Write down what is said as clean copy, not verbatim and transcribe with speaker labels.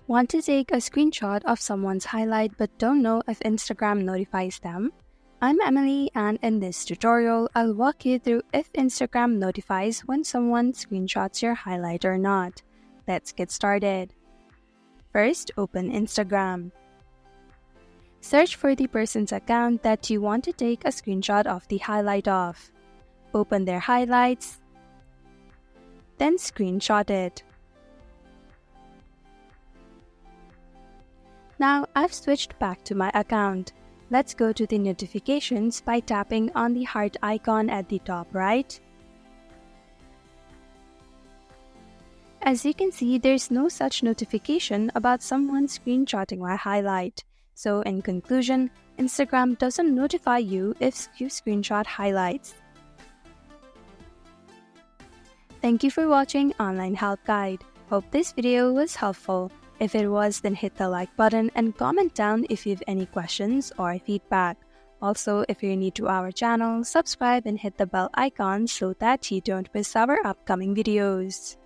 Speaker 1: Want to take a screenshot of someone's highlight but don't know if Instagram notifies them? I'm Emily, and in this tutorial, I'll walk you through if Instagram notifies when someone screenshots your highlight or not. Let's get started. First, open Instagram. Search for the person's account that you want to take a screenshot of the highlight of. Open their highlights, then screenshot it. Now I've switched back to my account. Let's go to the notifications by tapping on the heart icon at the top right. As you can see, there's no such notification about someone screenshotting my highlight. So in conclusion, Instagram doesn't notify you if you screenshot highlights. Thank you for watching Online Help Guide. Hope this video was helpful. If it was, then hit the like button and comment down if you have any questions or feedback. Also, if you're new to our channel, subscribe and hit the bell icon so that you don't miss our upcoming videos.